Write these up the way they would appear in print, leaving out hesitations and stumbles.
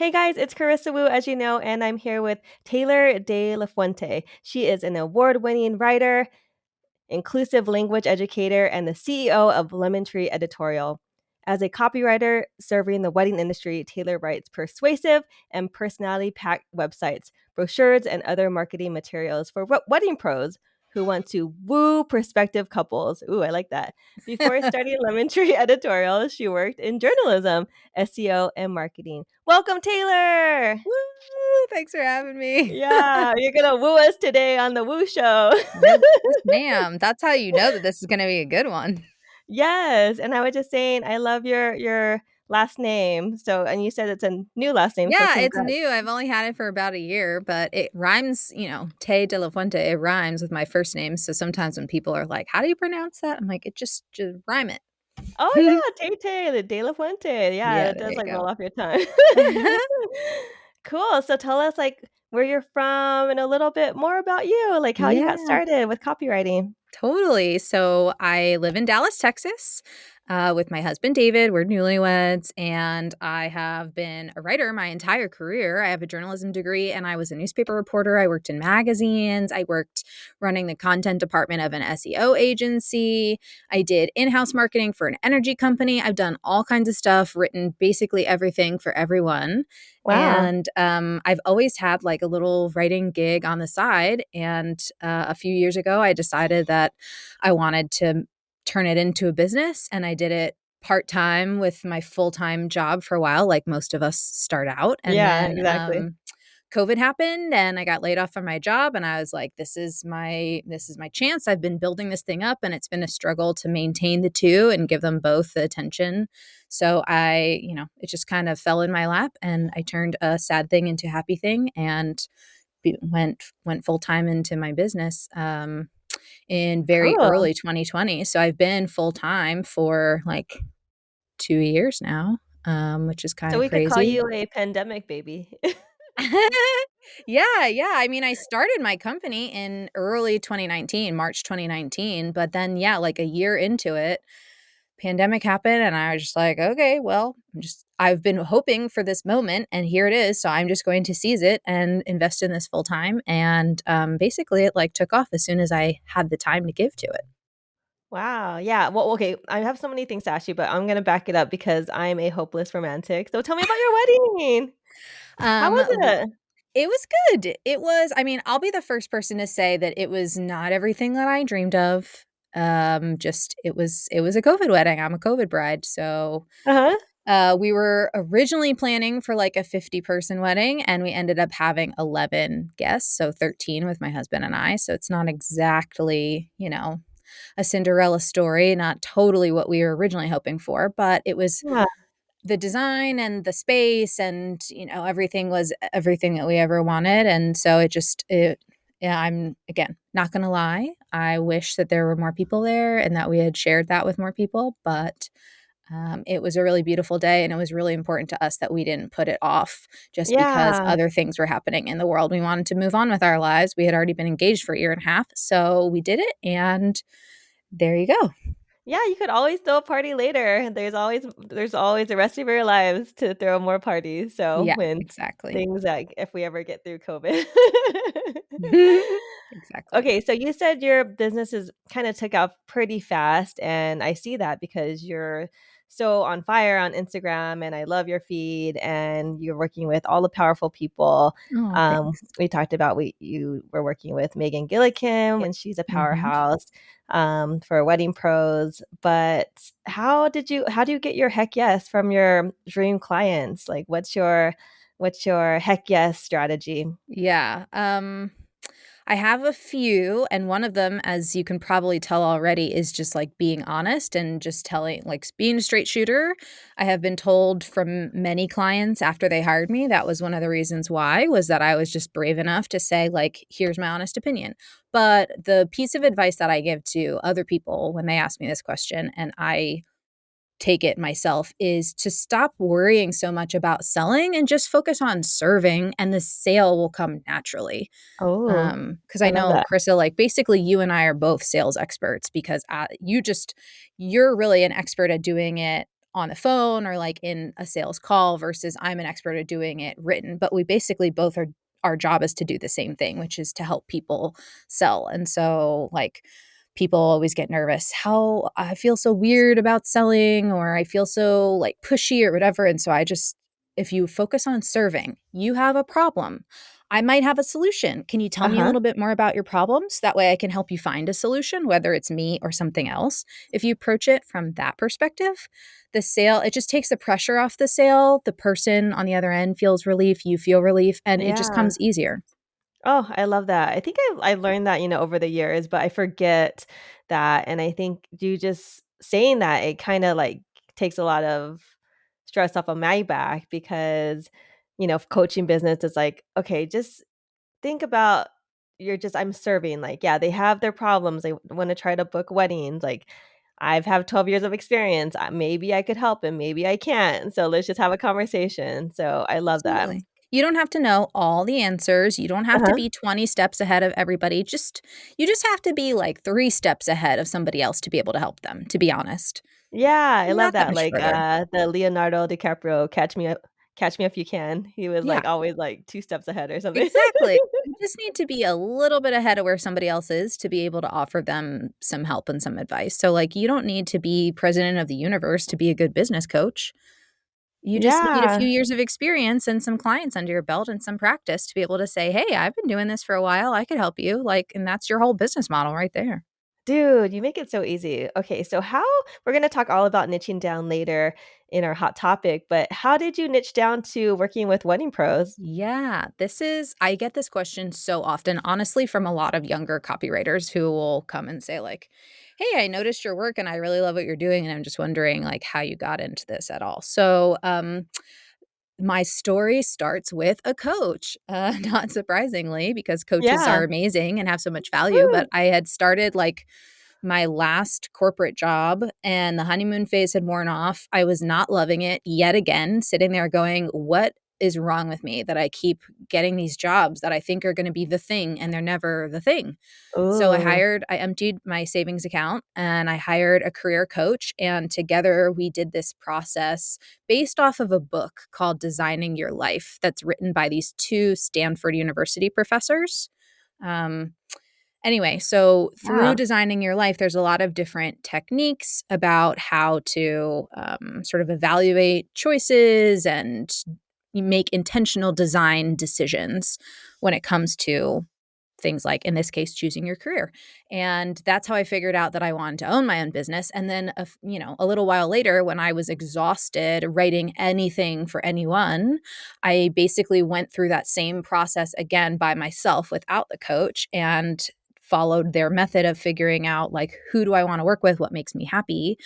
Hey guys, it's Carissa Woo, as you know, and I'm here with Taylor de la Fuente. She is an award-winning writer, inclusive language educator, and the CEO of Lemon Tree Editorial. As a copywriter serving the wedding industry, Taylor writes persuasive and personality-packed websites, brochures, and other marketing materials for wedding pros who want to woo prospective couples. Ooh, I like that. Before starting Lemon Tree Editorial, she worked in journalism, SEO, and marketing. Welcome, Taylor! Woo! Thanks for having me. Yeah, you're gonna woo us today on the Woo Show. Yes, ma'am. That's how you know that this is gonna be a good one. Yes, and I was just saying, I love your last name. So, and you said it's a new last name, so Yeah, it's congrats. new. I've only had it for about a year, but it rhymes, Tay de la Fuente, it rhymes with my first name. So sometimes when people are like, how do you pronounce that? I'm like, just rhyme it. Oh yeah, Tay Tay, the De La Fuente. Yeah, Yeah, that there does you like roll go. off your tongue. Cool. So tell us like where you're from and a little bit more about you, like how you got Yeah. started with copywriting. Totally. So I live in Dallas, Texas, with my husband, David. We're newlyweds, and I have been a writer my entire career. I have a journalism degree, and I was a newspaper reporter. I worked in magazines. I worked running the content department of an SEO agency. I did in house marketing for an energy company. I've done all kinds of stuff, written basically everything for everyone. Wow. And I've always had like a little writing gig on the side. And a few years ago, I decided that I wanted to turn it into a business. And I did it part time with my full time job for a while, like most of us start out. And Yeah, then exactly. COVID happened and I got laid off from my job and I was like, this is my chance. I've been building this thing up and it's been a struggle to maintain the two and give them both the attention. So it just kind of fell in my lap and I turned a sad thing into a happy thing and went full time into my business in very Cool. early 2020. So I've been full time for like 2 years now, which is kind So of we could call crazy. you a pandemic baby. Yeah, yeah. I mean, I started my company in early 2019, March 2019, but then yeah, like a year into it, pandemic happened and I was just like, okay, well, I've been hoping for this moment and here it is, so I'm just going to seize it and invest in this full time and basically it like took off as soon as I had the time to give to it. Wow. Yeah. Well, okay. I have so many things to ask you, but I'm gonna back it up because I'm a hopeless romantic. So tell me about your wedding. How Um was it? It was good. It was I mean, I'll be the first person to say that it was not everything that I dreamed of. Just it was a COVID wedding. I'm a COVID bride, so Uh-huh. we were originally planning for like a 50-person wedding and we ended up having 11 guests, so 13 with my husband and I. So it's not exactly, a Cinderella story, not totally what we were originally hoping for, but it was Yeah. the design and the space and everything was everything that we ever wanted and so yeah, I'm again not gonna lie, I wish that there were more people there and that we had shared that with more people, but it was a really beautiful day and it was really important to us that we didn't put it off just because Yeah. other things were happening in the world. We wanted to move on with our lives. We had already been engaged for a year and a half, so we did it and there you go. Yeah, you could always throw a party later. There's always the rest of your lives to throw more parties. So Yeah, when exactly. things like if we ever get through COVID. Exactly. Okay, so you said your business is kind of took off pretty fast, and I see that because you're so on fire on Instagram, and I love your feed, and you're working with all the powerful people. Oh, thanks. We talked about you were working with Megan Gillikin, and she's a Mhm. powerhouse for wedding pros. But how do you get your heck yes from your dream clients? Like, what's your heck yes strategy? Yeah, I have a few, and one of them, as you can probably tell already, is just, like, being honest and just telling like, being a straight shooter. I have been told from many clients after they hired me, that was one of the reasons why, was that I was just brave enough to say, like, "Here's my honest opinion." But the piece of advice that I give to other people when they ask me this question, and I take it myself, is to stop worrying so much about selling and just focus on serving, and the sale will come naturally. Oh, Because I I love know, that. Krista, like, basically, you and I are both sales experts because, you're really an expert at doing it on the phone or like in a sales call versus I'm an expert at doing it written. But we basically both are, our job is to do the same thing, which is to help people sell. And so, like, people always get nervous. How I feel so weird about selling, or I feel so like pushy or whatever. And so I just, if you focus on serving, you have a problem. I might have a solution. Can you tell me a Uh-huh. little bit more about your problems? That way I can help you find a solution, whether it's me or something else. If you approach it from that perspective, the sale, it just takes the pressure off the sale. The person on the other end feels relief, you feel relief, and it just Yeah. comes easier. Oh, I love that. I think I learned that, over the years, but I forget that, and I think you just saying that, it kinda, like, takes a lot of stress off of my back because, coaching business is like, "Okay, just think about I'm serving." Like, yeah, they have their problems, they wanna try to book weddings, like, I've have 12 years of experience, maybe I could help and maybe I can't, so let's just have a conversation, so I love that. Absolutely. You don't have to know all the answers. You don't have to Uh-huh. be 20 steps ahead of everybody. Just you just have to be like 3 steps ahead of somebody else to be able to help them, to be honest. Yeah, I love Not that that, much like, further. the Leonardo DiCaprio Catch Me If You Can. He was, Yeah, like, always, like, 2 steps ahead or something. exactly. You just need to be a little bit ahead of where somebody else is to be able to offer them some help and some advice. So, like, you don't need to be president of the universe to be a good business coach. You just need a few Yeah. years of experience and some clients under your belt and some practice to be able to say, "Hey, I've been doing this for a while. I could help you." Like, and that's your whole business model right there. Dude, you make it so easy. Okay, so how we're gonna talk all about niching down later in our hot topic, but how did you niche down to working with wedding pros? Yeah, this is I get this question so often, honestly, from a lot of younger copywriters who will come and say like, "Hey, I noticed your work and I really love what you're doing and I'm just wondering like how you got into this at all." So, my story starts with a coach, not surprisingly, because coaches are Yeah. amazing and have so much value. Woo! But I had started like my last corporate job and the honeymoon phase had worn off. I was not loving it yet again, sitting there going, what is wrong with me that I keep getting these jobs that I think are going to be the thing and they're never the thing? So Ooh. I emptied my savings account and I hired a career coach. And together we did this process based off of a book called Designing Your Life that's written by these two Stanford University professors. Um, Anyway, so through Yeah. designing your life, there's a lot of different techniques about how to sort of evaluate choices and you make intentional design decisions when it comes to things like, in this case, choosing your career. And that's how I figured out that I wanted to own my own business. And then, a little while later, when I was exhausted writing anything for anyone, I basically went through that same process again by myself without the coach and followed their method of figuring out like who do I want to work with, what makes me happy,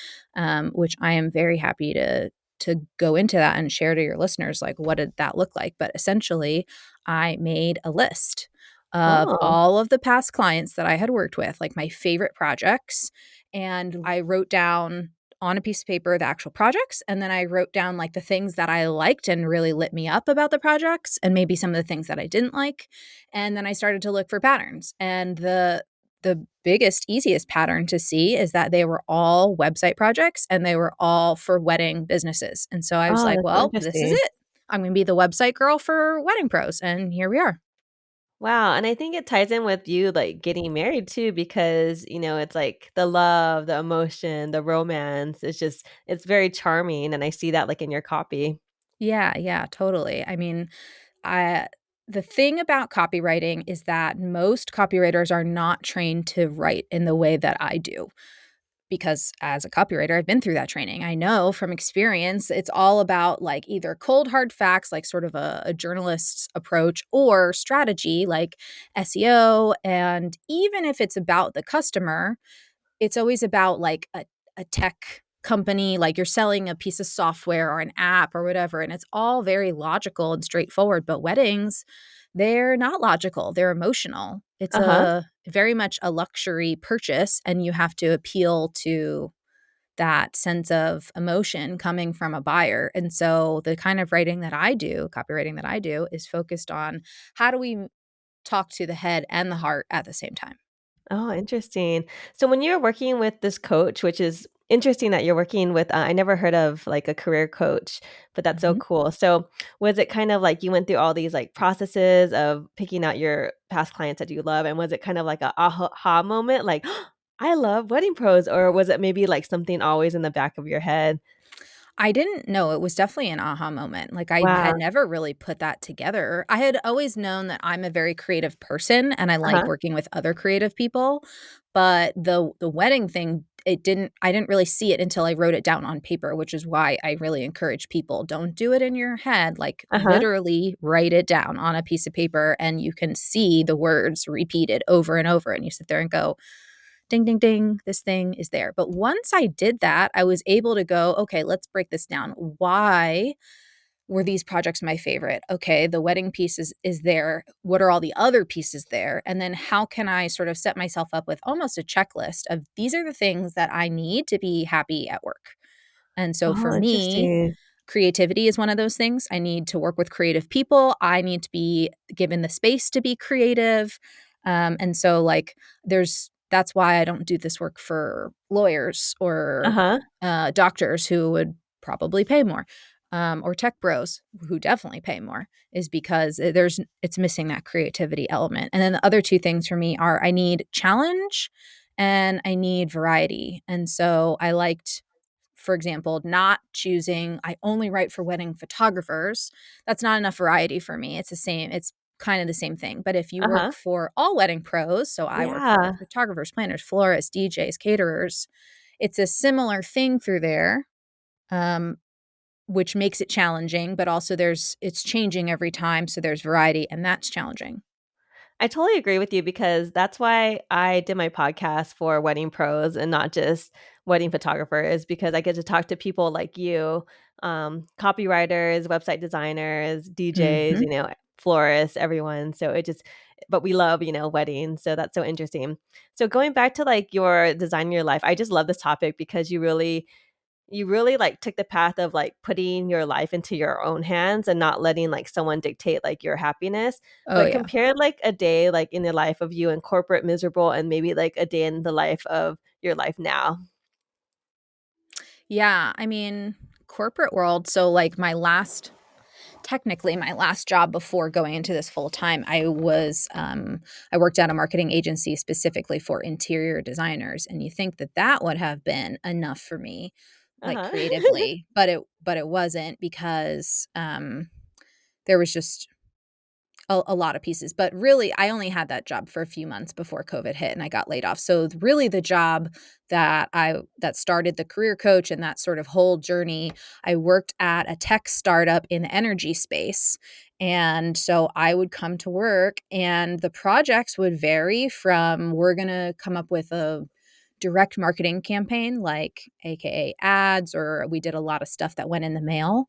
which I am very happy to go into that and share to your listeners like what did that look like. But essentially, I made a list of Oh. all of the past clients that I had worked with, like my favorite projects. And I wrote down on a piece of paper the actual projects. And then I wrote down like the things that I liked and really lit me up about the projects, and maybe some of the things that I didn't like. And then I started to look for patterns. And the biggest, easiest pattern to see is that they were all website projects and they were all for wedding businesses. And so I was Oh, like, that's so well, this is interesting. it. I'm going to be the website girl for wedding pros. And here we are. Wow, and I think it ties in with you, like, getting married too because, it's like the love, the emotion, the romance, it's very charming, and I see that, like, in your copy. Yeah, yeah, totally. I mean, I the thing about copywriting is that most copywriters are not trained to write in the way that I do. Because as a copywriter, I've been through that training. I know from experience, it's all about like either cold hard facts, like sort of a journalist's approach, or strategy, like SEO. And even if it's about the customer, it's always about like a tech company, like you're selling a piece of software or an app or whatever, and it's all very logical and straightforward. But weddings, they're not logical, they're emotional. It's Uh-huh. a very much a luxury purchase, and you have to appeal to that sense of emotion coming from a buyer. And so the kind of writing that I do, copywriting that I do, is focused on how do we talk to the head and the heart at the same time. Oh, interesting. So when you're working with this coach, which is interesting that you're working with I never heard of like a career coach, but that's so Mhm. cool. So was it kind of like you went through all these like processes of picking out your past clients that you love, and was it kind of like a aha moment like I love wedding pros, or was it maybe like something always in the back of your head? I didn't know, it was definitely an aha moment, like, I had Wow. never really put that together. I had always known that I'm a very creative person, and I like Uh-huh. working with other creative people, but the wedding thing, I didn't really see it until I wrote it down on paper, which is why I really encourage people, don't do it in your head, like, Uh-huh. literally write it down on a piece of paper, and you can see the words repeated over and over, and you sit there and go, ding, ding, ding, this thing is there. But once I did that, I was able to go, okay, let's break this down. Why were these projects my favorite? Okay, the wedding piece is there. What are all the other pieces there? And then how can I sort of set myself up with almost a checklist of these are the things that I need to be happy at work. And so for Oh, me, interesting. creativity is one of those things. I need to work with creative people. I need to be given the space to be creative. And so, like, that's why I don't do this work for lawyers or Uh-huh. doctors who would probably pay more, or tech bros who definitely pay more, is because it's missing that creativity element. And then the other two things for me are I need challenge and I need variety. And so I liked, for example, not choosing, I only write for wedding photographers. That's not enough variety for me. It's kind of the same thing. But if you Uh-huh. work for all wedding pros, so I work for Yeah. photographers, planners, florists, DJs, caterers, it's a similar thing through there, um, which makes it challenging, but also it's changing every time. So there's variety, and that's challenging. I totally agree with you because that's why I did my podcast for wedding pros and not just wedding photographers, because I get to talk to people like you, copywriters, website designers, DJs, Hmm. florists, everyone. So it just, but we love, weddings. So that's so interesting. So going back to like your design your life, I just love this topic because you really like took the path of like putting your life into your own hands and not letting like someone dictate like your happiness. Oh, But yeah. compared like a day like in the life of you in corporate miserable and maybe like a day in the life of your life now. Yeah. I mean, corporate world. So, like, technically my last job before going into this full time, I worked at a marketing agency specifically for interior designers, and you think that that would have been enough for me, like, Uh-huh. creatively, but it wasn't, because there was just a lot of pieces. But really, I only had that job for a few months before COVID hit and I got laid off. So really, the job that started the career coach and that sort of whole journey, I worked at a tech startup in the energy space. And so I would come to work and the projects would vary from, we're going to come up with a direct marketing campaign, like AKA ads, or we did a lot of stuff that went in the mail.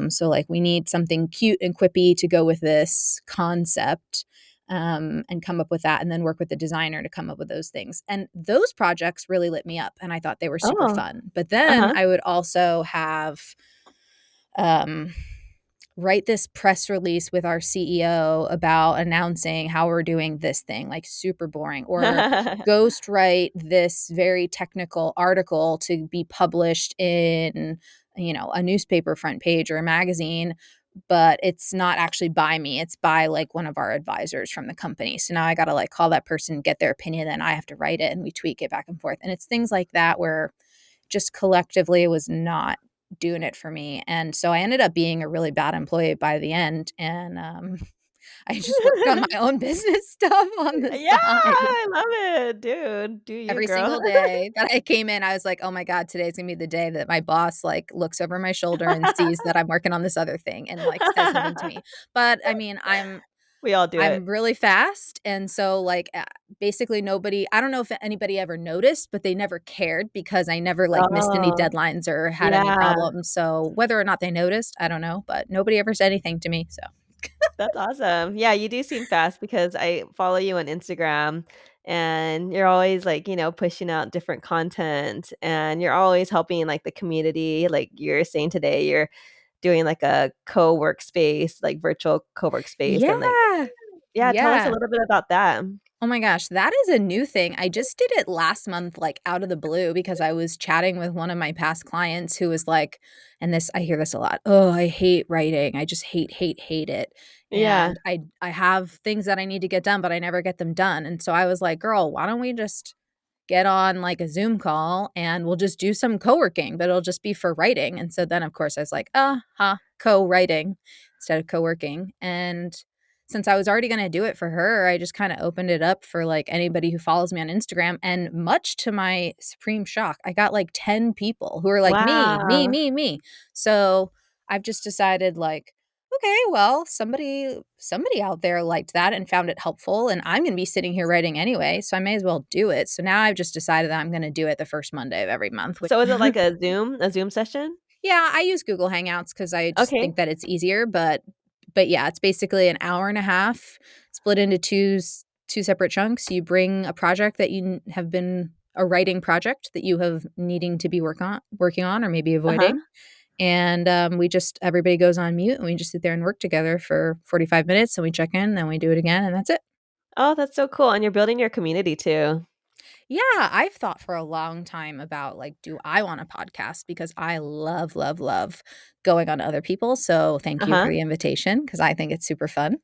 So, like, we need something cute and quippy to go with this concept, and come up with that, and then work with the designer to come up with those things. And those projects really lit me up, and I thought they were super Oh, fun. But then uh-huh. I would also have, um, write this press release with our CEO about announcing how we're doing this thing, like, super boring, or ghost write this very technical article to be published in, a newspaper front page or a magazine, but it's not actually by me. It's by, like, one of our advisors from the company. So now I got to, like, call that person, get their opinion, then I have to write it and we tweak it back and forth. And it's things like that where just collectively was not doing it for me. And so I ended up being a really bad employee by the end. And I just worked on my own business stuff on the Yeah, side. I love it, dude. Do you, Every girl? single day that I came in, I was like, "Oh my god, today's gonna be the day that my boss, like, looks over my shoulder and sees that I'm working on this other thing and, like, says something to me." But, I mean, We all do I'm it. really fast, and so, like, basically nobody, I don't know if anybody ever noticed, but they never cared because I never, like, missed any Oh, deadlines or had any yeah. problems. So whether or not they noticed, I don't know, but nobody ever said anything to me, so. That's awesome. Yeah, you do seem fast because I follow you on Instagram and you're always like, pushing out different content and you're always helping like the community. Like you're saying today, you're doing like a co-work space, like virtual co-work space. And like, Yeah. yeah, tell us a Yeah. little bit about that. Oh my gosh, that is a new thing. I just did it last month, like out of the blue, because I was chatting with one of my past clients who was like, and this, I hear this a lot. Oh, I hate writing. I just hate it. Yeah. And I have things that I need to get done, but I never get them done. And so I was like, girl, why don't we just get on like a Zoom call and we'll just do some co-working, but it'll just be for writing. And so then of course I was like, co-writing instead of co-working. And since I was already going to do it for her, I just kind of opened it up for like anybody who follows me on Instagram. And much to my supreme shock, I got like 10 people who are like, Wow. me. So I've just decided like, okay, well, somebody out there liked that and found it helpful, and I'm going to be sitting here writing anyway, so I may as well do it. So now I've just decided that I'm going to do it the first Monday of every month. So is it like a Zoom session? Yeah, I use Google Hangouts because I just Okay. think that it's easier, but yeah, it's basically an hour and a half split into two separate chunks. You bring a project that you have been a writing project that you have needing to be working on or maybe Uh-huh. avoiding. And we just everybody goes on mute and we just sit there and work together for 45 minutes and we check in, then we do it again and that's it. Oh, that's so cool, and you're building your community too. Yeah, I've thought for a long time about like, do I want a podcast? Because I love going on other people. So thank you Uh-huh. for the invitation because I think it's super fun.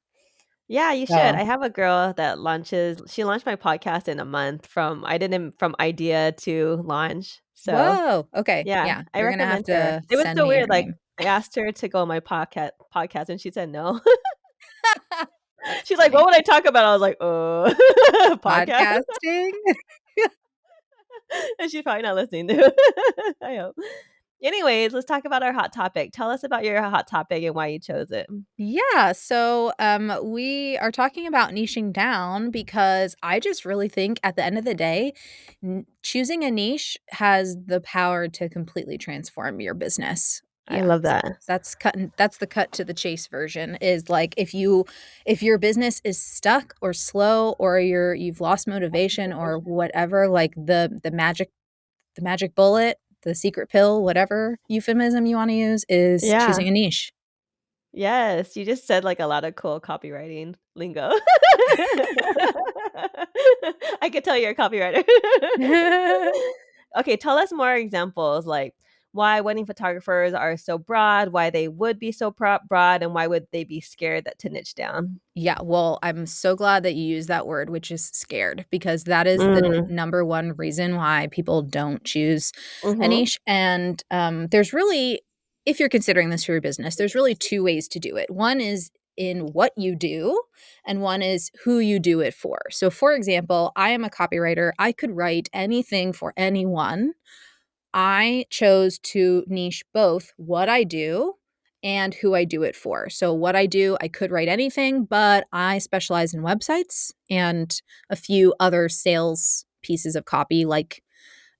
Yeah, you should. So, I have a girl that launches she launched my podcast in a month from idea to launch. So, whoa. Okay. yeah, Yeah. I You're going to have recommend her. to It was send so me weird, her like, name. I asked her to go on my podcast and she said no. That's She's like, "What funny. would I talk about?" I was like, podcast?" Podcasting? And she's probably not listening to I hope. Anyways, let's talk about our hot topic. Tell us about your hot topic and why you chose it. Yeah, so we are talking about niching down because I just really think at the end of the day, choosing a niche has the power to completely transform your business. I Yeah, love that. that's the cut to the chase version is like if your business is stuck or slow or you've lost motivation or whatever, like the magic bullet, the secret pill, whatever euphemism you want to use is Yeah. choosing a niche. Yes, you just said, like, a lot of cool copywriting lingo. I could tell you're a copywriter. Okay, tell us more examples, like, why wedding photographers are so broad, why they would be so broad, and why would they be scared that to niche down? Yeah, well, I'm so glad that you used that word, which is scared, because that is the Mm, number one reason why people don't choose a mhm. niche. And there's really, if you're considering this for your business, there's really two ways to do it. One is in what you do, and one is who you do it for. So, for example, I am a copywriter. I could write anything for anyone. I chose to niche both what I do and who I do it for. So, what I do, I could write anything, but I specialize in websites and a few other sales pieces of copy, like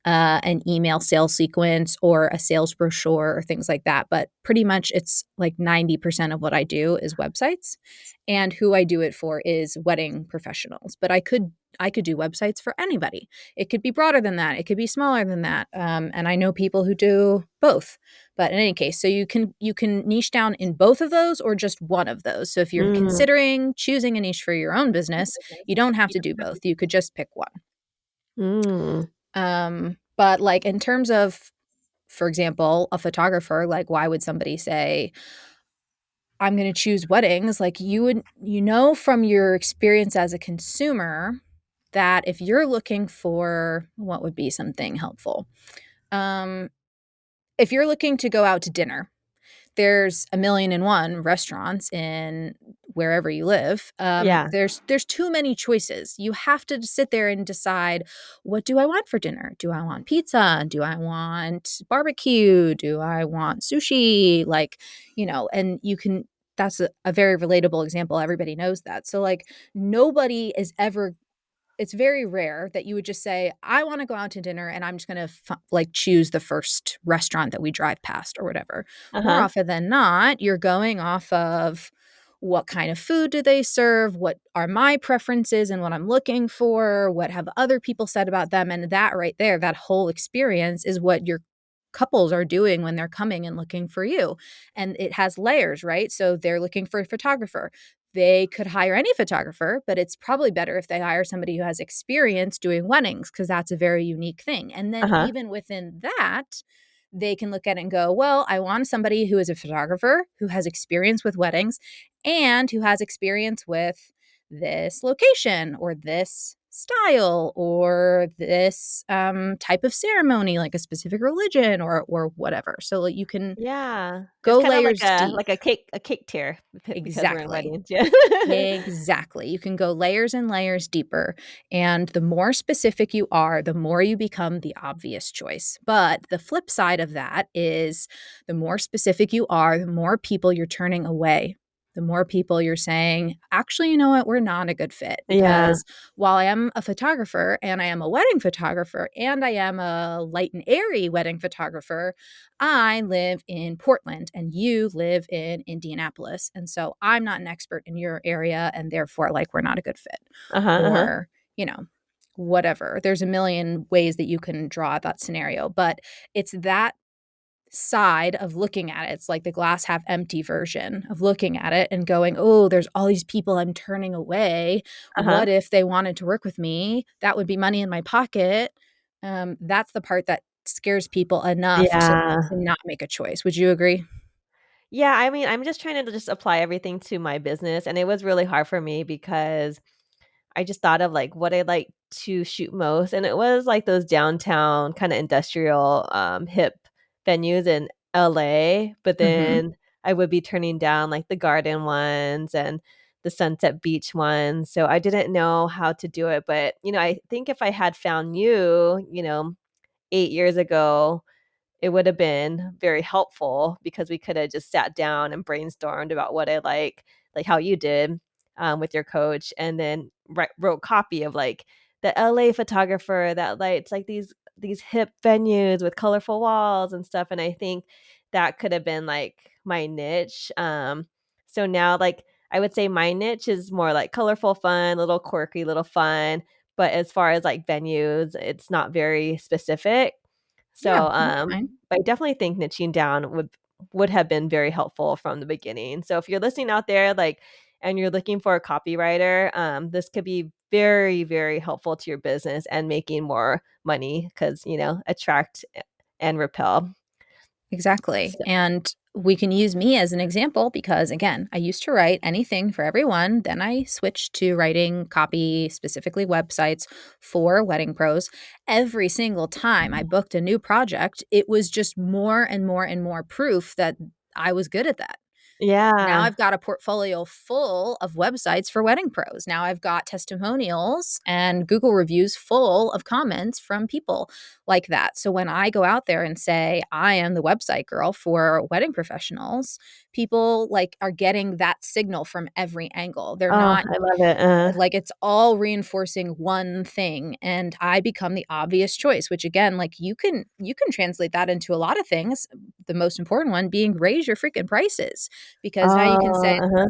an email sales sequence or a sales brochure or things like that. But pretty much it's like 90% of what I do is websites. And who I do it for is wedding professionals. But I could do websites for anybody. It could be broader than that. It could be smaller than that. And I know people who do both. But in any case, so you can niche down in both of those or just one of those. So if you're Mm, considering choosing a niche for your own business, you don't have to do both. You could just pick one. mm. But like in terms of, for example, a photographer, like why would somebody say, I'm going to choose weddings? Like from your experience as a consumer that if you're looking for what would be something helpful, um, if you're looking to go out to dinner, there's a million and one restaurants in wherever you live. Yeah. There's too many choices. You have to sit there and decide, what do I want for dinner? Do I want pizza? Do I want barbecue? Do I want sushi? Like, and you can. That's a very relatable example. Everybody knows that. So like nobody is ever it's very rare that you would just say, I want to go out to dinner and I'm just going to like choose the first restaurant that we drive past or whatever. More Uh-huh. often than not, you're going off of what kind of food do they serve? What are my preferences and what I'm looking for? What have other people said about them? And that right there, that whole experience is what your couples are doing when they're coming and looking for you. And it has layers, right? So they're looking for a photographer. they could hire any photographer, but it's probably better if they hire somebody who has experience doing weddings because that's a very unique thing. And then Uh-huh. even within that, they can look at it and go, well, I want somebody who is a photographer, who has experience with weddings, and who has experience with this location or this style or this type of ceremony, like a specific religion or whatever. So like, you can Yeah. It's go kind of layers deep. like a cake tier because we're in Exactly. weddings. Yeah. Exactly. You can go layers and layers deeper. And the more specific you are, the more you become the obvious choice. But the flip side of that is the more specific you are, the more people you're turning away. The more people you're saying, actually, you know what? We're not a good fit. Yeah. Because while I am a photographer and I am a wedding photographer and I am a light and airy wedding photographer, I live in Portland and you live in Indianapolis. And so I'm not an expert in your area and therefore like we're not a good fit Uh-huh, uh-huh. or, whatever. There's a million ways that you can draw that scenario, but it's that side of looking at it. It's like the glass half empty version of looking at it and going, "Oh, there's all these people I'm turning away. Uh-huh. What if they wanted to work with me? That would be money in my pocket." That's the part that scares people enough to Yeah. not make a choice. Would you agree? Yeah, I mean, I'm just trying to just apply everything to my business, and it was really hard for me because I just thought of, like, what I like to shoot most, and it was, like, those downtown kinda industrial, hip venues in LA, but Mhm. then I would be turning down, like, the garden ones and the Sunset Beach ones, so I didn't know how to do it, but, I think if I had found you, 8 years ago, it would have been very helpful because we coulda just sat down and brainstormed about what I like how you did, with your coach, and then wrote copy of, like, the LA photographer that lights, like, these hip venues with colorful walls and stuff, and I think that could have been, like, my niche, so now, like, I would say my niche is more, like, colorful fun, little quirky, little fun, but as far as, like, venues, it's not very specific. Yeah, So, that's fine. I definitely think niching down would have been very helpful from the beginning. So if you're listening out there, like, and you're looking for a copywriter, this could be very, very helpful to your business and making more money because, attract and repel. Exactly. So And we can use me as an example because, again, I used to write anything for everyone. Then I switched to writing copy, specifically websites for wedding pros. Every single time I booked a new project, it was just more and more and more proof that I was good at that. Now yeah. I've got a portfolio full of websites for wedding pros. Now I've got testimonials and Google reviews full of comments from people like that. So when I go out there and say I am the website girl for wedding professionals, people like are getting that signal from every angle. They're Oh, not I love it. like it's all reinforcing one thing and I become the obvious choice, which again, like you can translate that into a lot of things. The most important one being raise your freaking prices because now you can Oh, say uh-huh.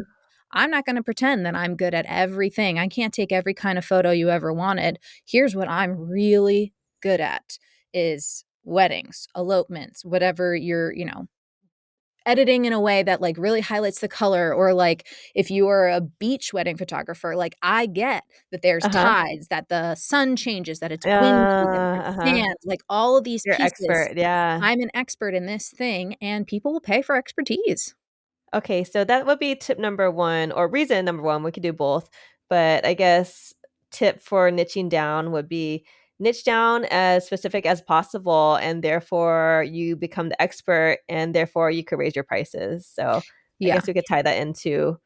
I'm not going to pretend that I'm good at everything. I can't take every kind of photo you ever wanted. Here's what I'm really good at is weddings, elopements, whatever you're editing in a way that like really highlights the color or like if you are a beach wedding photographer like I get that there's Uh-huh. tides that the sun changes that it's windy that there's Uh-huh. sand like all of these You're pieces. expert, yeah. I'm an expert in this thing and people will pay for expertise. Okay, so that would be tip number 1 or reason number 1, we could do both, but I guess tip for niching down would be niche down as specific as possible, and therefore you become the expert, and therefore you could raise your prices. So, I Yeah. guess we could tie that into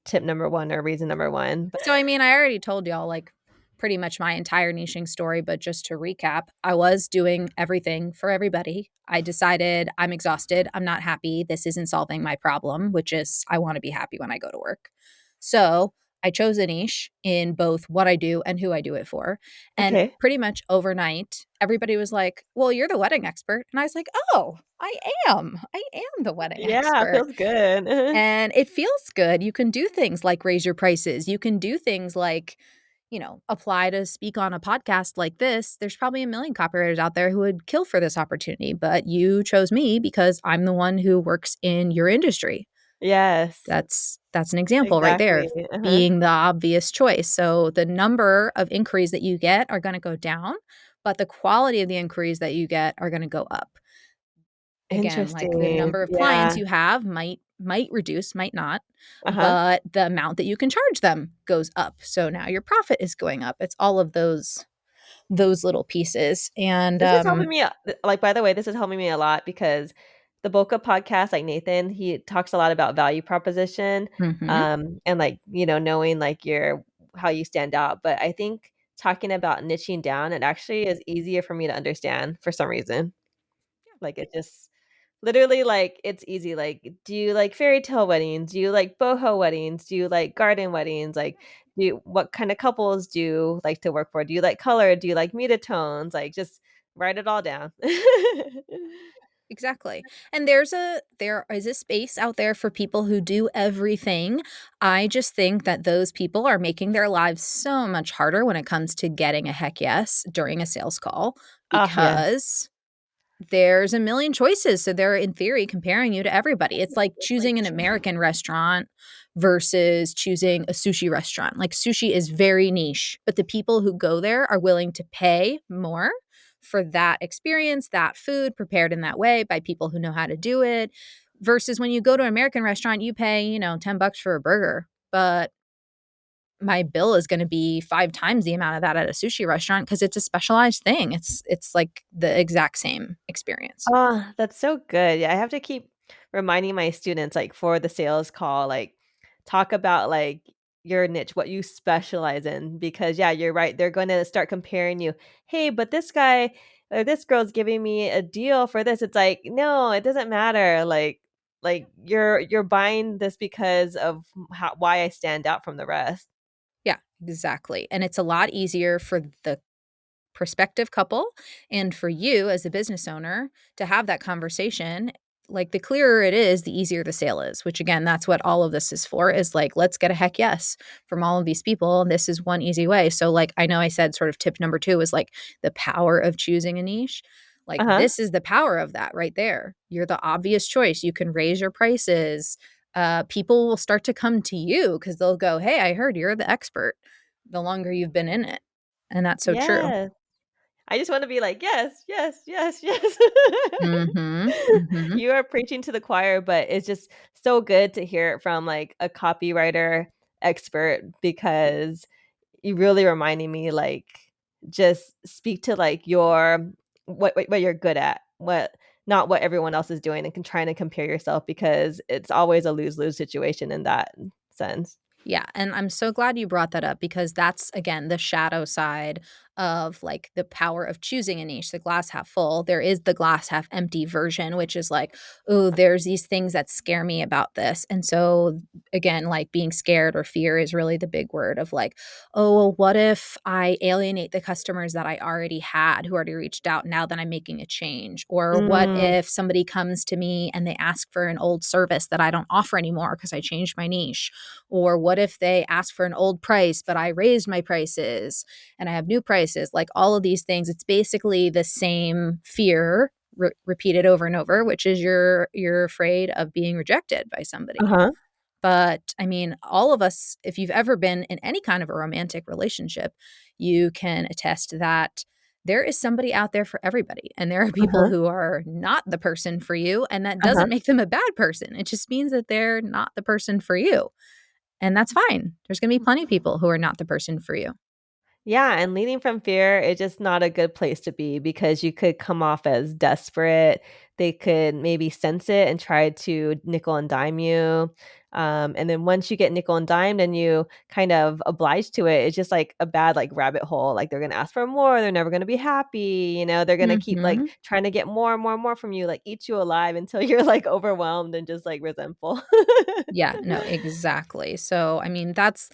tip number 1 or reason number 1, but So, I mean, I already told y'all like pretty much my entire niching story, but just to recap, I was doing everything for everybody. I decided I'm exhausted. I'm not happy. This isn't solving my problem, which is I want to be happy when I go to work. So, I chose a niche in both what I do and who I do it for. And okay. pretty much overnight, everybody was like, well, you're the wedding expert. And I was like, oh, I am. I am the wedding Yeah, expert. feels good. And it feels good. You can do things like raise your prices. You can do things like, apply to speak on a podcast like this. There's probably a million copywriters out there who would kill for this opportunity, but you chose me because I'm the one who works in your industry. Yes. That's an example right there Exactly. of Uh-huh. being the obvious choice. So the number of inquiries that you get are gonna go down, but the quality of the inquiries that you get are gonna go up. Again, like, the Interesting. number of clients Yeah. you have might reduce, might not, Uh-huh. but the amount that you can charge them goes up. So now your profit is going up. It's all of those little pieces, and, This is helping me like, by the way, this is helping me a lot because the Boca podcast, like Nathan, he talks a lot about value proposition, mhm. and, like, knowing, like, your how you stand out, but I think talking about niching down, it actually is easier for me to understand for some reason. Like, it just literally, like, it's easy, like, do you like fairy tale weddings? Do you like boho weddings? Do you like garden weddings? Like, what kind of couples do you like to work for? Do you like color? Do you like muted tones? Like, just write it all down. Exactly. And there is a space out there for people who do everything. I just think that those people are making their lives so much harder when it comes to getting a heck yes during a sales call Ah, yes. because there's a million choices. So they're in theory comparing you to everybody. It's like It's like choosing an American restaurant versus choosing a sushi restaurant. Like sushi is very niche, but the people who go there are willing to pay more for that experience, that food prepared in that way by people who know how to do it. Versus when you go to an American restaurant, you pay, $10 for a burger, but my bill is gonna be 5 times the amount of that at a sushi restaurant because it's a specialized thing. It's like the exact same experience. Oh, that's so good. Yeah, I have to keep reminding my students, like, for the sales call, like, talk about, like, your niche, what you specialize in, because, yeah, you're right, they're gonna start comparing you. "Hey, but this guy or this girl's giving me a deal for this." It's like, "No, it doesn't matter." You're buying this because of how why I stand out from the rest. Yeah, exactly, and it's a lot easier for the prospective couple and for you as a business owner to have that conversation. Like, the clearer it is, the easier the sale is, which again, that's what all of this is for, is like, let's get a heck yes from all of these people. And this is one easy way. So, like, I know I said sort of tip number two is like the power of choosing a niche. Like, Uh-huh. this is the power of that right there. You're the obvious choice. You can raise your prices. People will start to come to you because they'll go, hey, I heard you're the expert the longer you've been in it. And that's so true. Yes. I just wanna be like, "Yes, yes, yes, yes." Mhm, mhm. You are preaching to the choir, but it's just so good to hear it from, like, a copywriter expert because you really reminding me, like, just speak to, like, your what you're good at, not what everyone else is doing and trying to compare yourself because it's always a lose-lose situation in that sense. Yeah, and I'm so glad you brought that up because that's, again, the shadow side of, like, the power of choosing a niche, the glass half full. There is the glass half empty version, which is like, "Oh, there's these things that scare me about this." And so, again, like, being scared or fear is really the big word of like, "Oh, well, what if I alienate the customers that I already had who already reached out now that I'm making a change?" Or, "What Mm, if somebody comes to me and they ask for an old service that I don't offer anymore because I changed my niche?" Or what if they ask for an old price, but I raised my prices and I have new prices? Like, all of these things, it's basically the same fear repeated over and over, which is you're afraid of being rejected by somebody. uh-huh, But I mean, all of us, if you've ever been in any kind of a romantic relationship, you can attest that there is somebody out there for everybody. And there are people uh-huh, who are not the person for you. And that uh-huh. doesn't make them a bad person. It just means that they're not the person for you. And that's fine. There's gonna be plenty of people who are not the person for you. Yeah, and leading from fear is just not a good place to be because you could come off as desperate. They could maybe sense it and try to nickel and dime you. And then once you get nickel and dimed and you kind of oblige to it, it's just like a bad like rabbit hole. Like they're gonna ask for more, they're never gonna be happy, they're gonna keep like Mhm. trying to get more and more and more from you, like eat you alive until you're like overwhelmed and just like resentful. Yeah, no, exactly. So, I mean, that's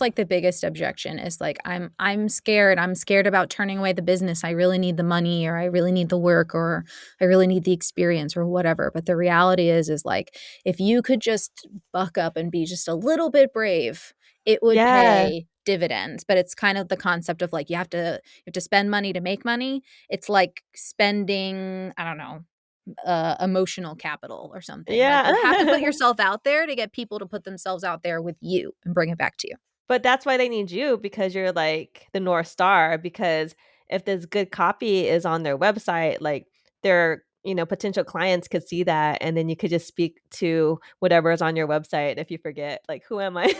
like the biggest objection is like I'm scared. I'm scared about turning away the business. I really need the money or I really need the work or I really need the experience or whatever. But the reality is like if you could just buck up and be just a little bit brave, it would Yeah. pay dividends. But it's kind of the concept of like you have to spend money to make money. It's like spending, I don't know, emotional capital or something. Like, Yeah. you have to put yourself out there to get people to put themselves out there with you and bring it back to you. But that's why they need you because you're like the North Star because if this good copy is on their website, like their, potential clients could see that and then you could just speak to whatever is on your website if you forget, like, who am I?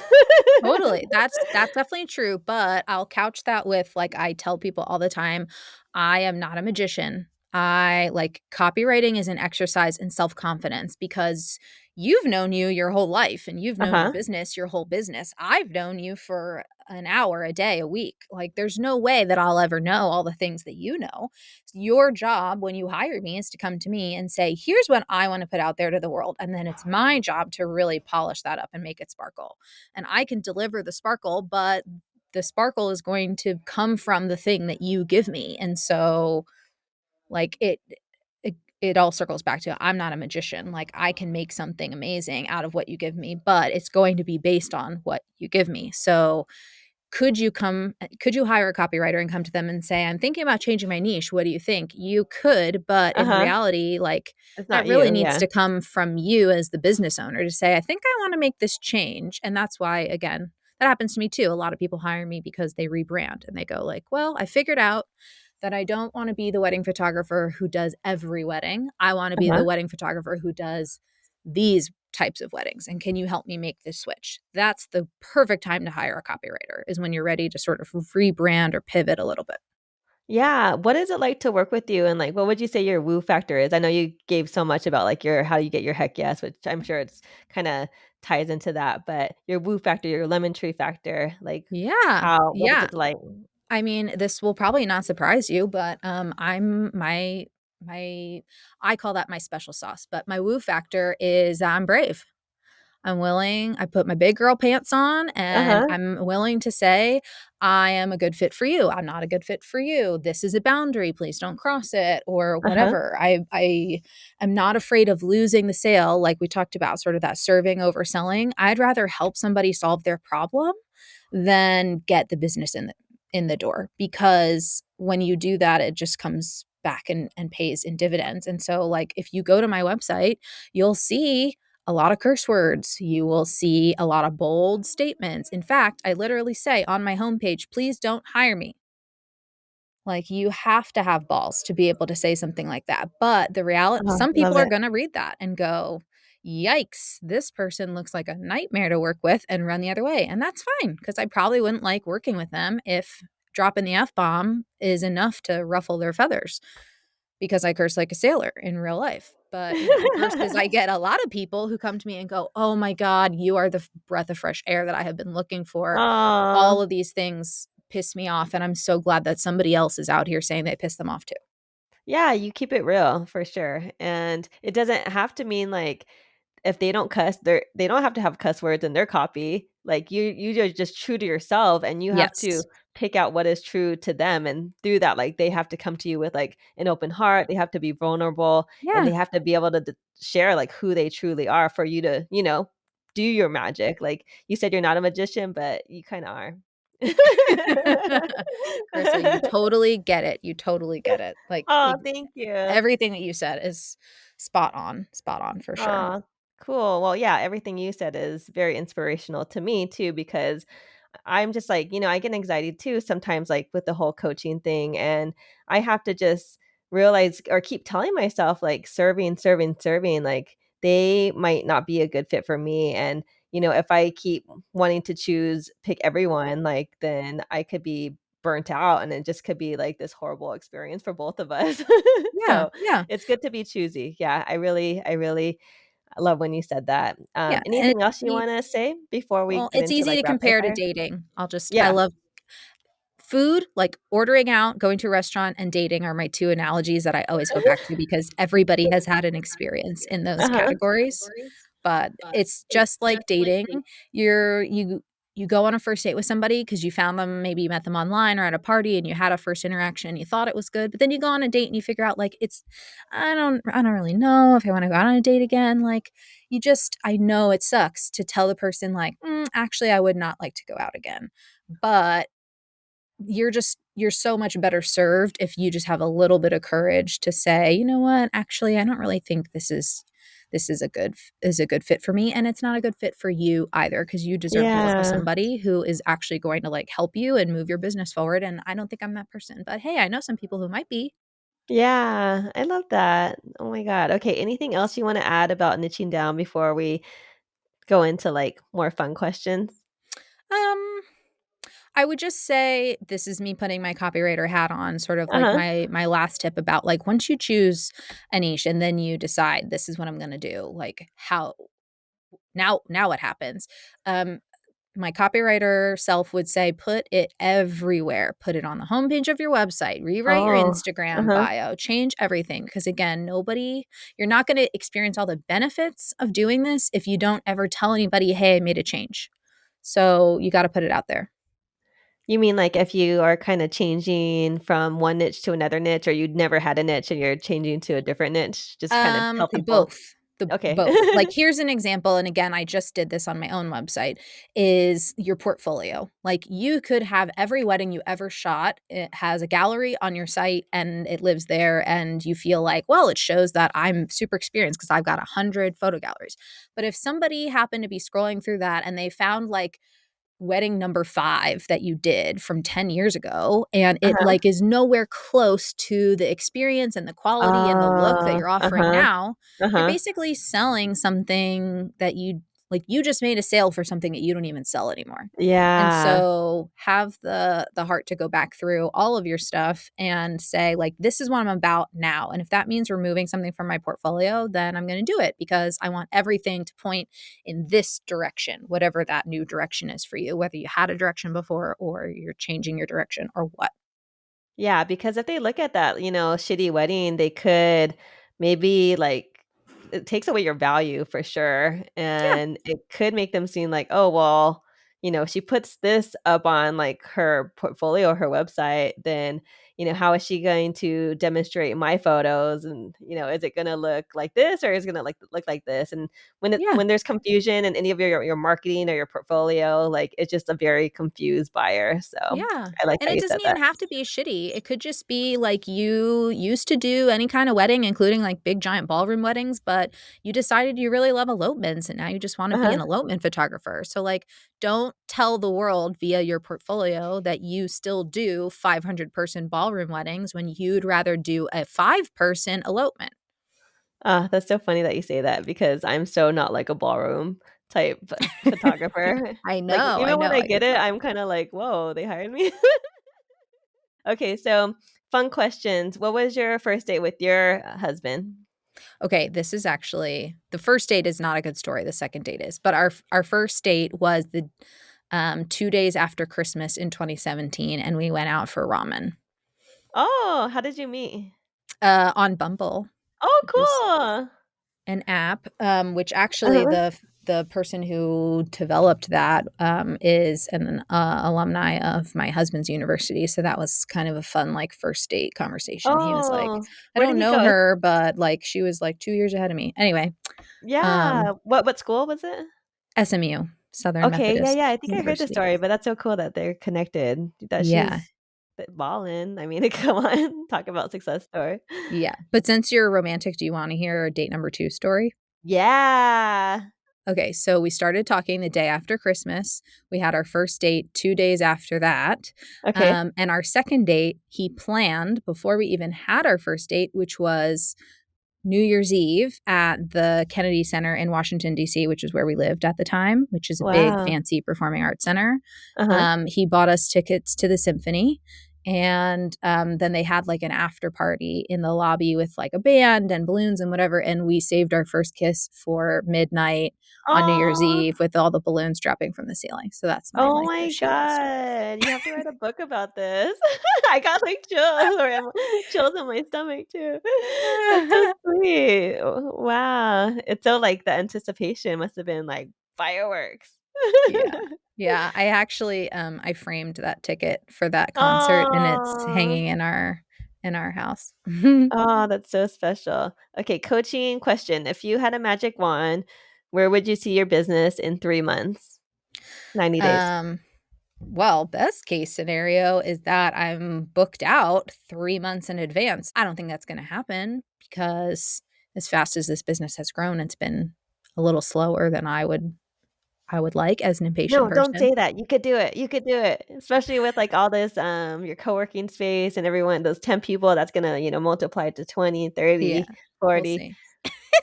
Totally. That's definitely true, but I'll couch that with, like, I tell people all the time, I am not a magician. I like, copywriting is an exercise in self-confidence because you've known you your whole life and you've known your Uh-huh. business your whole business. I've known you for an hour, a day, a week. Like, there's no way that I'll ever know all the things that you know. Your job when you hire me is to come to me and say, "Here's what I wanna put out there to the world," and then it's my job to really polish that up and make it sparkle. And I can deliver the sparkle, but the sparkle is going to come from the thing that you give me. And so, like, it all circles back to, I'm not a magician. Like, I can make something amazing out of what you give me, but it's going to be based on what you give me. So could you hire a copywriter and come to them and say, "I'm thinking about changing my niche. What do you think?" You could, but in Uh-huh. reality, like, It's that not really you, needs yeah. to come from you as the business owner to say, "I think I wanna make this change." And that's why, again, that happens to me too. A lot of people hire me because they rebrand and they go like, "Well, I figured out that I don't wanna be the wedding photographer who does every wedding. I wanna be Uh-huh. the wedding photographer who does these types of weddings, and can you help me make this switch?" That's the perfect time to hire a copywriter, is when you're ready to sort of rebrand or pivot a little bit. Yeah, what is it like to work with you, and, like, what would you say your woo factor is? I know you gave so much about, like, your how you get your heck yes, which I'm sure it's kinda ties into that, but your woo factor, your lemon tree factor, like, Yeah, what is yeah. it like? I mean, this will probably not surprise you, but, I'm my I call that my special sauce, but my woo factor is I'm brave. I put my big girl pants on and Uh-huh, I'm willing to say, "I am a good fit for you. I'm not a good fit for you. This is a boundary. Please don't cross it," or uh-huh, whatever. I am not afraid of losing the sale, like we talked about, sort of that serving over selling. I'd rather help somebody solve their problem than get the business in the door, because when you do that, it just comes back and pays in dividends. And so, like, if you go to my website, you'll see a lot of curse words. You will see a lot of bold statements. In fact, I literally say on my homepage, "Please don't hire me." Like, you have to have balls to be able to say something like that. But the reality, uh-huh, some love people are it. going to read that and go, "Yikes, this person looks like a nightmare to work with," and run the other way. And that's fine, because I probably wouldn't like working with them if dropping the F bomb is enough to ruffle their feathers, because I curse like a sailor in real life. But, versus I get a lot of people who come to me and go, "Oh my God, you are the breath of fresh air that I have been looking for. Aw. All of these things piss me off, and I'm so glad that somebody else is out here saying they piss them off too." Yeah, you keep it real for sure, and it doesn't have to mean, like, if they don't cuss, they don't have to have cuss words in their copy. Like, you're just true to yourself, and you have to Yes. pick out what is true to them, and through that, like, they have to come to you with, like, an open heart, they have to be vulnerable, and Yeah. they have to be able to share, like, who they truly are for you to, do your magic. Like, you said you're not a magician, but you kinda are. Carissa, you totally get it. You totally get it. Like, Oh, thank you. everything that you said is spot on for sure. Aw, cool. Well, yeah, everything you said is very inspirational to me too, because I'm just like, I get anxiety too sometimes, like with the whole coaching thing. And I have to just realize or keep telling myself, like, serving, serving, serving, like, they might not be a good fit for me. And, if I keep wanting to pick everyone, like, then I could be burnt out and it just could be like this horrible experience for both of us. Yeah, So yeah, it's good to be choosy. Yeah, I really love when you said that. yeah, and Anything else you wanna say before we get it's into, easy like, to rapid compare to fire? dating. I Yeah. love food, like ordering out, going to a restaurant, and dating are my 2 analogies that I always go back to, because everybody has had an experience in those Uh-huh. categories. But it's just like dating. You go on a first date with somebody because you found them, maybe you met them online or at a party and you had a first interaction and you thought it was good, but then you go on a date and you figure out, like, it's I don't really know if I wanna go out on a date again. Like, I know it sucks to tell the person, like, actually, I would not like to go out again." But you're so much better served if you just have a little bit of courage to say, you know what, actually, I don't really think this is a good fit for me, and it's not a good fit for you either, because you deserve to work with Yeah. somebody who is actually going to like help you and move your business forward. And I don't think I'm that person, but hey, I know some people who might be. Yeah, I love that. Oh my god. Okay, anything else you wanna add about niching down before we go into, like, more fun questions? Um, I would just say this is me putting my copywriter hat on, sort of like Uh-huh. my last tip about like once you choose a niche and then you decide this is what I'm going to do, like how now what happens? Um my copywriter self would say put it everywhere. Put it on the homepage of your website, rewrite your Oh. Instagram Uh-huh. bio, change everything because again, you're not going to experience all the benefits of doing this if you don't ever tell anybody, "Hey, I made a change." So, you got to put it out there. You mean, like, if you are kinda changing from one niche to another niche, or you'd never had a niche and you're changing to a different niche, just kinda tell people. Both. The Okay. both. Like, here's an example, and again, I just did this on my own website, is your portfolio. Like, you could have every wedding you ever shot, it has a gallery on your site, and it lives there, and you feel like, "Well, it shows that I'm super experienced because 'cause I've got 100 photo galleries." But if somebody happened to be scrolling through that and they found, like, wedding number 5 that you did from 10 years ago, and it, Uh-huh. like, is nowhere close to the experience and the quality and the look that you're offering Uh-huh. now, you're Uh-huh. basically selling something that you just made a sale for something that you don't even sell anymore. And Yeah. so have the heart to go back through all of your stuff and say, like, "This is what I'm about now, and if that means removing something from my portfolio, then I'm gonna do it because I want everything to point in this direction," whatever that new direction is for you, whether you had a direction before or you're changing your direction or what. Yeah, because if they look at that, shitty wedding, they could maybe, like, it takes away your value for sure, Yeah. and it could make them seem like, "Oh, well, she puts this up on, like, her portfolio, her website, then, how is she going to demonstrate my photos, and, is it gonna look like this, or is it gonna, like, look like this?" And Yeah. when there's confusion in any of your marketing or your portfolio, like, it's just a very confused buyer, so Yeah, I like and how it you said doesn't even that. have to be shitty. It could just be like you used to do any kind of wedding, including like big giant ballroom weddings, but you decided you really love elopements and now you just want to be Uh-huh. an elopement photographer. So like don't tell the world via your portfolio that you still do 500-person ballroom weddings when you'd rather do a 5-person elopement. Ah, that's so funny that you say that because I'm so not like a ballroom type photographer. I Like, know, I even when know, I I get could it, tell. I'm kinda like, "Whoa, they hired me?" Okay, so fun questions. What was your first date with your husband? Okay, this is actually the first date is not a good story, the second date is, but our first date was the 2 days after Christmas in 2017, and we went out for ramen, Oh, how did you meet? on Bumble, Oh, which is cool. an app, which actually Uh-huh. the person who developed that, is an, alumni of my husband's university, so that was kind of a fun, like, first date conversation. He was like, Oh, "I where did don't he know go? her, but, like, she was, like, 2 years ahead of me." Anyway, Yeah. um, What school was it? SMU, Southern Okay, yeah, Methodist yeah, I think I heard the University. story, but that's so cool that they're connected, that Yeah. she's ballin'. I mean, come on, talk about success story. Yeah, but since you're romantic, do you wanna hear a date number 2 story? Yeah. Okay, so we started talking the day after Christmas. We had our first date 2 days after that, Okay. and our second date, he planned before we even had our first date, which was New Year's Eve at the Kennedy Center in Washington, DC, which is where we lived at the time, which is a big, Wow. fancy performing arts center. Uh-huh. He bought us tickets to the symphony, and, then they had, like, an after party in the lobby with, like, a band and balloons and whatever, and we saved our first kiss for midnight on New Year's Oh, Eve with all the balloons dropping from the ceiling, so that's my, oh like, my gushy love story. god. You have to write a book about this. I got, like, chills, or chills in my stomach too. That's so sweet. Wow. It's so, like, the anticipation must have been like fireworks. Yeah. Yeah, I actually, I framed that ticket for that concert, and it's Oh. hanging in our house. Oh, that's so special. Okay, coaching question. If you had a magic wand, where would you see your business in 3 months? 90 days. Um, Well, best case scenario is that I'm booked out 3 months in advance. I don't think that's gonna happen because as fast as this business has grown, it's been a little slower than I would like as an impatient No, don't person. say that. You could do it. You could do it, especially with, like, all this, your co-working space and everyone those 10 people that's gonna, multiply to 20, Yeah, 30, we'll 40. see.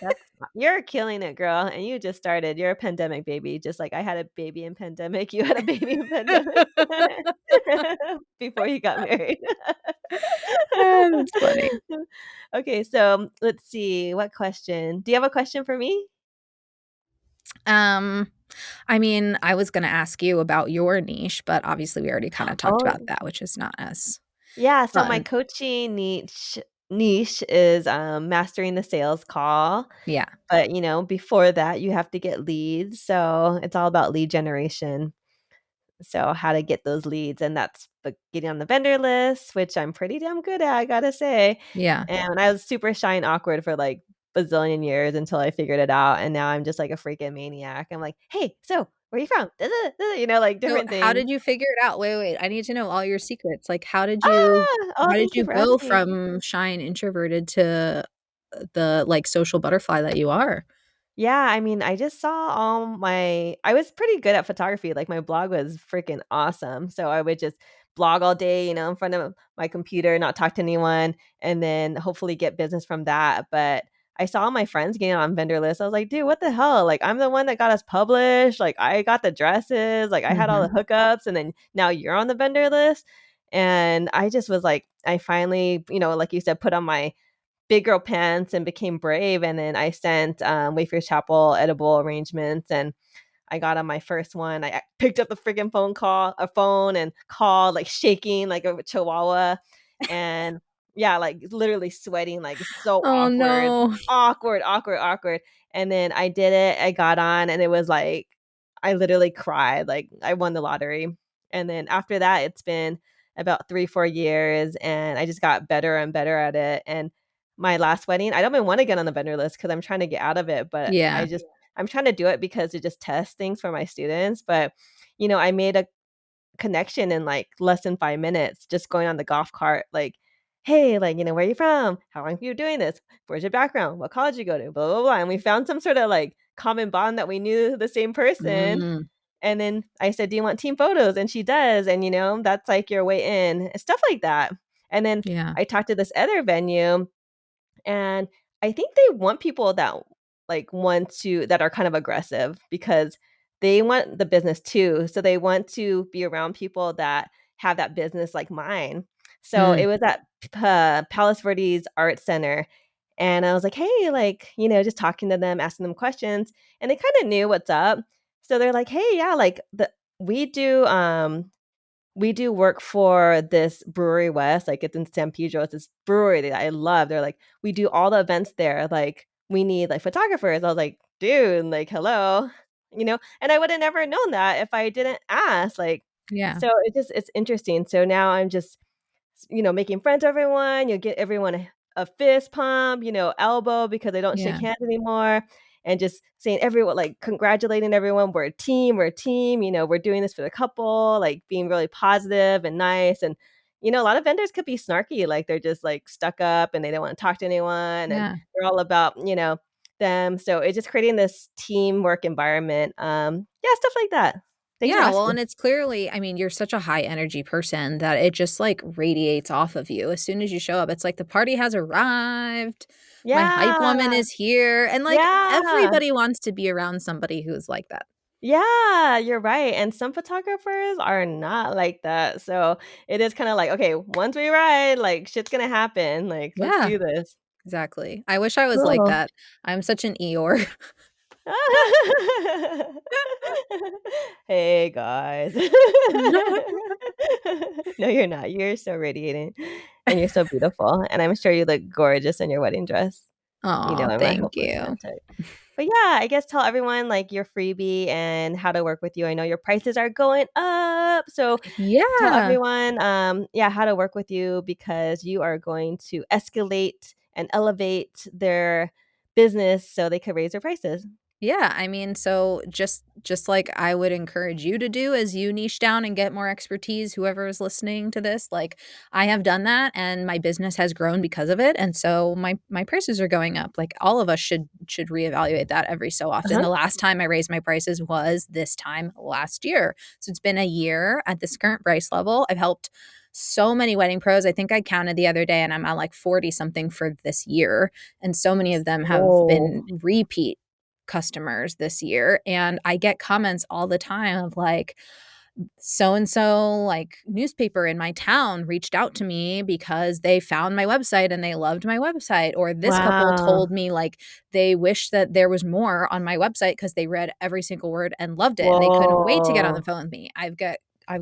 That's you're killing it, girl, and you just started. You're a pandemic baby, just like I had a baby in pandemic, you had a baby in pandemic before you got married. Ah, that's funny. Okay, so let's see, what question? Do you have a question for me? Um, I mean, I was gonna ask you about your niche, but obviously we already kinda talked Oh, about that, which is not as yeah, so my fun. coaching niche is, mastering the sales call, Yeah, but, before that, you have to get leads, so it's all about lead generation. So how to get those leads, and that's the getting on the vendor list, which I'm pretty damn good at, I gotta say. yeah. And I was super shy and awkward for like bazillion years until I figured it out, and now I'm just like a freaking maniac. I'm like, "Hey, so where are you from?" Like So, different how things. did you figure it out? Wait, wait, I need to know all your secrets. Like, how did you Oh, how did thank you you for go asking. from shy and introverted to the, like, social butterfly that you are? Yeah, I mean, I just saw all my I was pretty good at photography, like, my blog was freaking awesome, so I would just blog all day, in front of my computer, not talk to anyone, and then hopefully get business from that, but I saw my friends getting on vendor lists, I was like, "Dude, what the hell? Like, I'm the one that got us published, like, I got the dresses, like, I had all the Mhm. hookups, and then now you're on the vendor list?" And I just was like I finally, like you said, put on my big girl pants and became brave, and then I sent, Wayfair Chapel edible arrangements, and I got on my first one. I picked up the freaking phone and called, like, shaking like a chihuahua, and yeah, like, literally sweating, like, so Oh, awkward, no. awkward, awkward, awkward, and then I did it, I got on, and it was like I literally cried, like, I won the lottery, and then after that, it's been about 3, 4 years, and I just got better and better at it, and my last wedding, I don't even wanna get on the vendor list because 'cause I'm trying to get out of it, but Yeah, I'm trying to do it because it just tests things for my students, but, I made a connection in, like, less than 5 minutes just going on the golf cart, like, "Hey, like, where are you from? How long have you doing this? Where's your background? What college you go to? Blah, blah, blah," and we found some sorta, like, common bond that we knew the same person, mm, and then I said, "Do you want team photos?" And she does, and, that's, like, your way in, and stuff like that, and then yeah, I talked to this other venue and I think they want people that that are kind of aggressive because they want the business too. So they want to be around people that have that business like mine. So mm, it was at Palos Verdes Art Center. And I was like, hey, like, just talking to them, asking them questions. And they kind of knew what's up. So they're like, hey, yeah, like we do we do work for this Brewery West, like, it's in San Pedro, it's this brewery that I love, they're like, "We do all the events there, like, we need, like, photographers." I was like, "Dude, like, hello?" And I woulda never known that if I didn't ask, like, yeah, so it's interesting, so now I'm just making friends with everyone, you get everyone a fist pump, elbow because they don't shake yeah, hands anymore, and just saying everyone like, congratulating everyone, we're a team, we're doing this for the couple, like, being really positive and nice, and, a lot of vendors could be snarky, like, they're just, like, stuck up, and they don't wanna talk to anyone, and yeah. they're all about, them, so it's just creating this teamwork environment, yeah, stuff like that. Thanks for Yeah, well, asking. and it's clearly I mean, you're such a high energy person that it just, like, radiates off of you. As soon as you show up, it's like, "The party has arrived. My hype Yeah, woman is here," and, like, yeah. everybody wants to be around somebody who's like that. Yeah, you're right, and some photographers are not like that, so it is kinda like, "Okay, once we ride, like, shit's gonna happen, like, let's Yeah, do this." exactly. I wish I was like Cool. that. I'm such an Eeyore. Hey, guys. No, you're not, you're so radiating, and you're so beautiful, and I'm sure you look gorgeous in your wedding dress. Aw, I'm a thank hopeless you. romantic. But yeah, I guess tell everyone like your freebie and how to work with you. I know your prices are going up. So tell Yeah. everyone yeah, how to work with you because you are going to escalate and elevate their business so they could raise their prices. Yeah, I mean, so just like I would encourage you to do as you niche down and get more expertise, whoever is listening to this, like I have done that and my business has grown because of it. And so my prices are going up. Like all of us should reevaluate that every so often. Uh-huh. The last time I raised my prices was this time last year. So it's been a year at this current price level. I've helped so many wedding pros. I think I counted the other day and I'm at like 40 something for this year. And so many of them have Whoa. been repeat customers this year, and I get comments all the time of like, so and so like newspaper in my town reached out to me because they found my website and they loved my website, or this couple Wow. told me like they wish that there was more on my website because they read every single word and loved it and they couldn't wait to get on the Whoa. phone with me. I've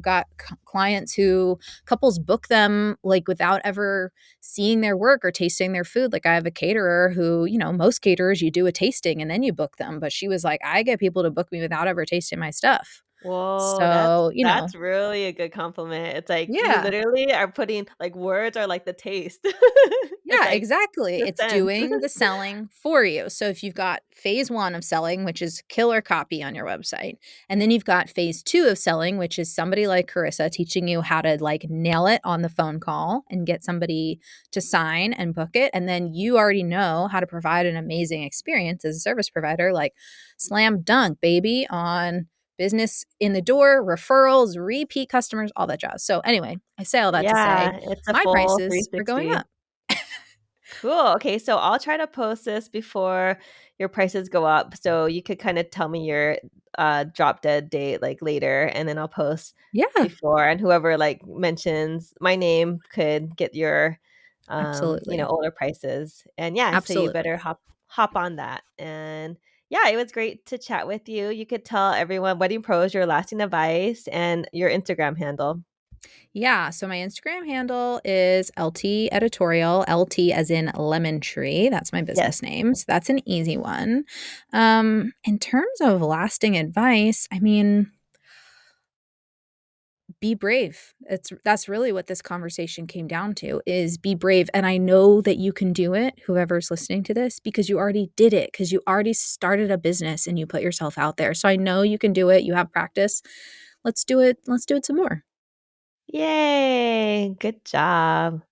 got clients who couples book them like without ever seeing their work or tasting their food. Like I have a caterer who, most caterers you do a tasting and then you book them, but she was like, I get people to book me without ever tasting my stuff. Whoa, So, that's really a good compliment. It's like you yeah. literally are putting like words are like the taste. It's Yeah, like exactly. the It's sense. doing the selling for you. So if you've got phase 1 of selling, which is killer copy on your website, and then you've got phase 2 of selling, which is somebody like Carissa teaching you how to like nail it on the phone call and get somebody to sign and book it, and then you already know how to provide an amazing experience as a service provider, like slam dunk, baby, on business in the door, referrals, repeat customers, all that jazz. So anyway, I say all that to say Yeah, it's a my full prices are going 360. up. Cool. Okay, so I'll try to post this before your prices go up. So you could kind of tell me your drop dead date like later, and then I'll post Yeah, before, and whoever like mentions my name could get your absolutely. older prices. And yeah, so you better Absolutely. hop on that. And yeah, it was great to chat with you. You could tell everyone Wedding Pros your lasting advice and your Instagram handle. Yeah, so my Instagram handle is LT editorial, LT as in lemon tree. That's my Yes. business name. So that's an easy one. In terms of lasting advice, I mean, be brave. That's really what this conversation came down to is be brave. And I know that you can do it, whoever's listening to this, because you already did it, because you already started a business and you put yourself out there. So I know you can do it. You have practice. Let's do it. Let's do it some more. Yay. Good job.